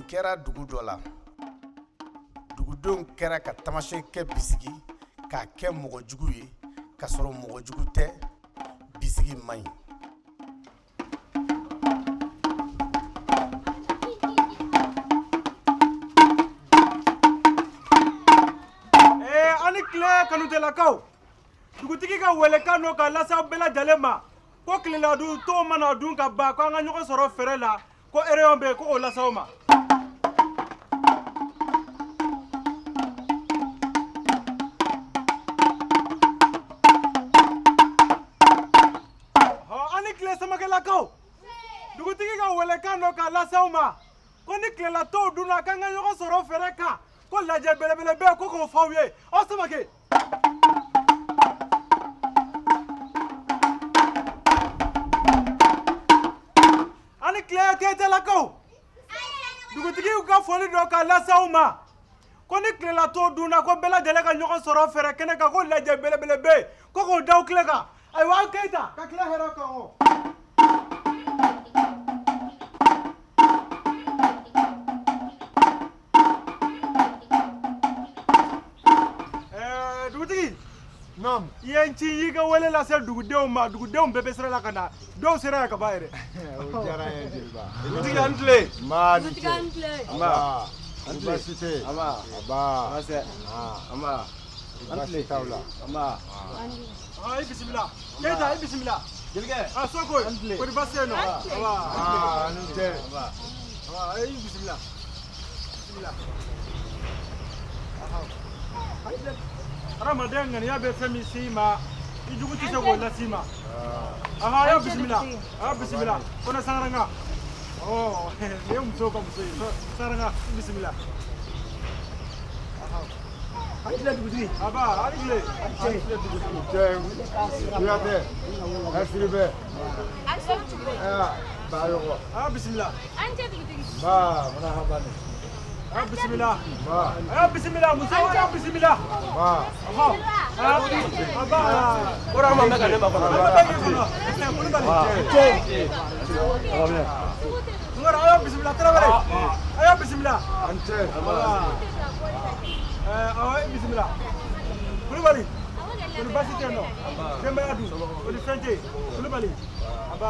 kɛra dugu dɔ la dugudenw kɛra ka tamasɛkɛ bisigi k'a kɛ mɔgɔ jugu ye ka sɔrɔ mɔgɔ jugu tɛ bisigi man ɲi. ani tile kanutelakaw dugutigi ka welekan n'o ka lase aw bɛɛ lajɛlen ma ko tileladu to mana dun ka ban ko an ka ɲɔgɔn sɔrɔ fɛrɛ la ko réunion bɛ yen ko k'o lase aw ma. ani tile samakɛlakaw dugutigi ka welekan n'o ka lase aw ma ko ni tilelatow dunna k'an ka ɲɔgɔn sɔrɔ fɛrɛ kan ko lajɛ belebele bɛ yen ko k'o fɔ aw ye aw Samake. ani tile Keyitalakaw dugutigiw ka foli dɔ ka lase aw ma ko ni tilelatow dunna ko bɛɛ lajɛlen ka ɲɔgɔn sɔrɔ fɛrɛ kɛnɛ kan ko lajɛ belebele bɛ yen ko k'o da aw tile kan ayiwa aw Keyita ka tile hɛrɛ kan o. dugutigi naam i ye n ci i ka wele lase dugudenw ma dugudenw bɛɛ bɛ sira la ka na dɔw sera yan ka ban yɛrɛ. o diyara n ye jeliba. dugutigi an tile. maa ni dugutigi ce. an tile. aba baasi tɛ. aba aba ase aba baasi t'aw la. aba i bisimila Keyita i bisimila. jelikɛ Soko kɔni baasi tɛ yen nɔ. aa ni ce. aba i bisimila bisimila. adamaden ŋaniya bɛ fɛn min s'i ma i jugu tɛ se k'o las'i ma. a y'a bisimila bisimila ko ne Sangaranga nin ye musow ka muso ye Sangaranga i bisimila. a tile dugutigi. aba a ni tile. Kuyatɛ ɛsiri bɛ. Bayɔkɔ. bisimila. ba mana habani. bisimila. ba bisimila musow a bisimila. ba kɔrɔ ma bɛ ka ne ma kɔnɔ. Kulubali a y'a bisimila Tarawele a y'a bisimila. an cɛ. awɔ e bisimila Kulubali kɔni baasi tɛ yen nɔ denbaya dun kɔni fɛn tɛ yen Kulubali aba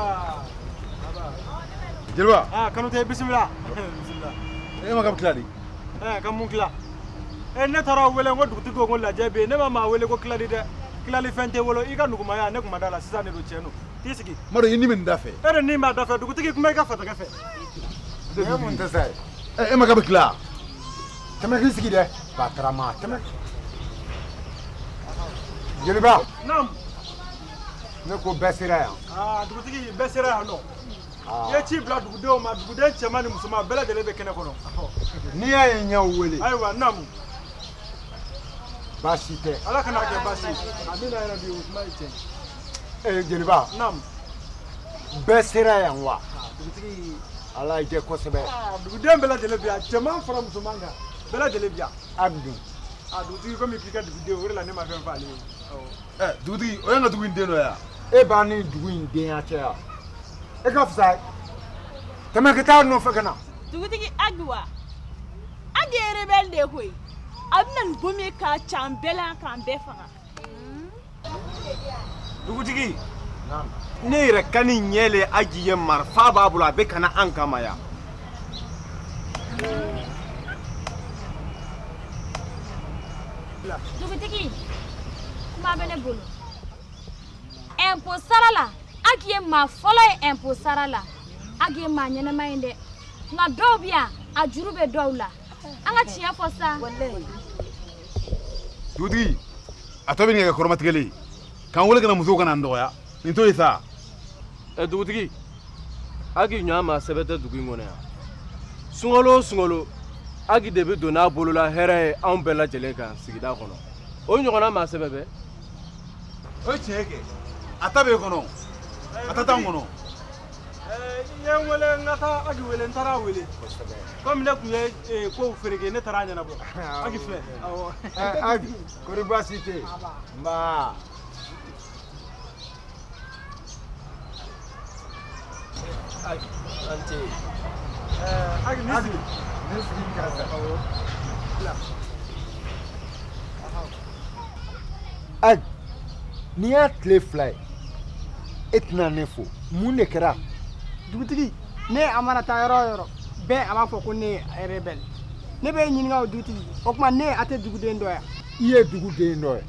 jeliba. Kanute bisimila. bisimila. e ma ka tila di. ka mun tila ne taara wele ko dugutigi ko lajɛ bɛ yen ne ma maa wele ko tilali dɛ tilali fɛn tɛ wolo i ka nugumaya ne kun ma da la sisan ne don tiɲɛ don t'i sigi. Maro i ni min da fɛ. e de nin b'a da fɛ dugutigi kuma i ka fatɔkɛ fɛ. e mun tɛ sa ye. e ma ka bɛ tila. tɛmɛ k'i sigi dɛ. ba tarama tɛmɛ. jeliba. naamu. ne ko bɛɛ sera yan. dugutigi bɛɛ sera yan nɔ. i ye ci bila dugudenw ma duguden cɛman ni musoman bɛɛ lajɛlen bɛ kɛnɛ kɔnɔ. n'i y'a ye n y'aw wele. ayiwa naamu. baasi tɛ. ala kana kɛ baasi ye a bɛna yɛrɛ bi o kuma ye tiɲɛ. jeliba. naamu. bɛɛ sera yan wa. dugutigi. ala y'i jɛ kosɛbɛ. duguden bɛɛ lajɛlen bi yan cɛman fara musoman kan bɛɛ lajɛlen bi yan. abdu. dugutigi komi k'i ka duguden o de la ne ma fɛn fɔ ale ye. dugutigi o y'an ka dugu in den dɔ yan. e b'a ni dugu in denya cɛ yan. e ka fisa tɛmɛ ka taa nɔfɛ ka na. dugutigi Agi wa Agi ye rebelle de ye koyi a bɛna nin bom ye k'a can bɛɛ la k'an bɛɛ faga. dugutigi ne yɛrɛ ka ni ɲɛ le Agi ye marifa b'a bolo a bɛ ka na an kama yan. dugutigi kuma bɛ ne bolo impôt sara la Agi ye maa fɔlɔ ye impôt sara la Agi ye maa ɲɛnɛma ye dɛ nka dɔw bɛ yan a juru bɛ dɔw la an ka tiɲɛ fɔ sa. dugutigi a tɔ bɛ nin kɛ kɔrɔmatigɛlen ye k'an wele ka na musow ka na n dɔgɔya nin to yen sa. dugutigi Agi ɲɔgɔn maa sɛbɛn tɛ dugu in kɔnɔ yan sunkalo o sunkalo Agi de bɛ don n'a bolola hɛrɛ ye anw bɛɛ lajɛlen kan sigida kɔnɔ o ɲɔgɔnna maa sɛbɛn bɛ. o ye tiɲɛ kɛ a ta bɛ yen kɔnɔ a ta t'an kɔnɔ. i ye n wele n ka taa Agi wele n taara a wele komi ne tun ye kow fereke ne taara a ɲɛnabɔ Agi filɛ. Agi kɔri baasi tɛ yen. nba. Agi ni sigi. Ag, n'i y'a tile fila ye e tɛna ne fo mun de kɛra. dugutigi ne a mana taa yɔrɔ o yɔrɔ bɛɛ a b'a fɔ ko ne ye rebelle ne bɛ ɲininka o dugutigi o tuma ne a tɛ duguden dɔ yan. I ye duguden dɔ ye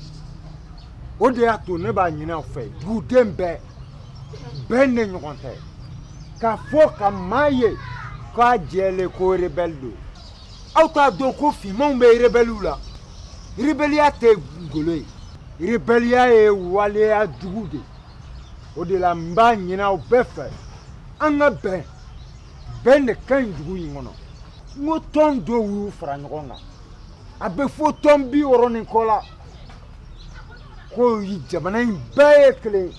o de y'a to ne b'a ɲini aw fɛ duguden bɛɛ ne ɲɔgɔn tɛ k'a fɔ ka maa ye k'a jɛlen ko rebelle don aw t'a dɔn ko finmanw bɛ rebelliw la rebelliya tɛ ngolo ye rebelliya ye waleya jugu de o de la n b'a ɲini aw bɛɛ fɛ an ka bɛn de ka ɲi dugu in kɔnɔ n ko tɔn dɔw y'u fara ɲɔgɔn kan a bɛ fɔ tɔn 60 ni kɔ la ko jamana in bɛɛ ye kelen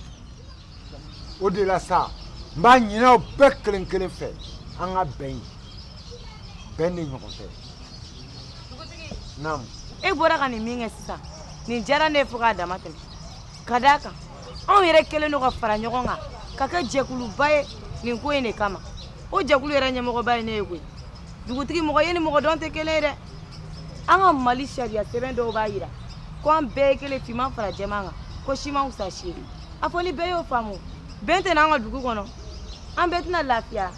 o de la sa n b'a ɲini aw bɛɛ kelen kelen fɛ an ka bɛn de ɲɔgɔn tɛ. Naamu. E bɔra ka nin min kɛ sisan nin diyara ne ye fo k'a dama tɛmɛ ka d'a kan anw yɛrɛ kɛlen don ka fara ɲɔgɔn kan ka kɛ jɛkuluba ye nin ko in de kama o jɛkulu yɛrɛ ɲɛmɔgɔba ye ne ye koyi dugutigi mɔgɔ ye ni mɔgɔ dɔn tɛ kelen ye dɛ an ka mali sariya sɛbɛn dɔw b'a yira ko an bɛɛ ye kelen finman fara jɛman kan ko si ma wusa si ye a fɔ ni bɛɛ y'o faamu bɛn tɛ n'an ka dugu kɔnɔ an bɛɛ tɛna lafiya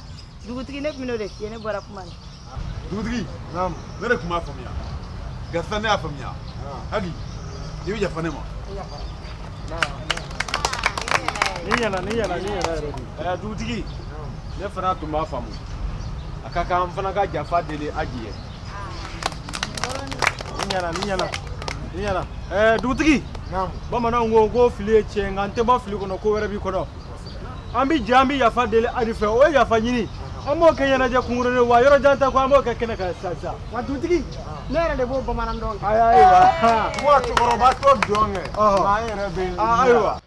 dugutigi ne tun bɛ n'o de f'i ye ne bɔra kuma na. dugutigi ne de tun b'a faamuya gasa ne y'a faamuya hali i bɛ yafa ne ma. ni ɲɛna yɛrɛ de. dugutigi ne fana tun b'a faamu a ka kan an fana ka jafa deli Aji ye. ni ɲɛna dugutigi bamananw ko fili ye tiɲɛ nka n tɛ bɔ fili kɔnɔ ko wɛrɛ b'i kɔnɔ an bɛ jɛ an bɛ yafa deli Aji fɛ o ye yafa ɲini an b'o kɛ ɲɛnajɛ kunkurunin wa yɔrɔ jan tɛ ko an b'o kɛ kɛnɛ kan sisan. wa dugutigi ne yɛrɛ de b'o bamanan dɔn kɛ. ayiwa ko cɛkɔrɔba t'o dɔn kɛ maa yɛrɛ bɛ ayiwa.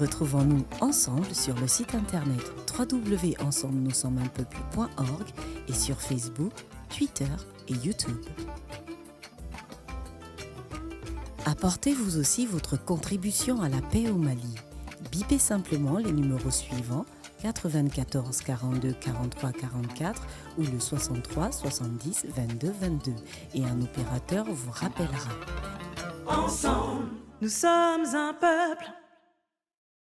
Retrouvons-nous ensemble sur le site internet www.ensemblenussommesunpeuple.org et sur Facebook, Twitter et YouTube. Apportez-vous aussi votre contribution à la paix au Mali. Bipez simplement les numéros suivants 94 42 43 44 ou le 63 70 22 22 et un opérateur vous rappellera. Ensemble, nous sommes un peuple.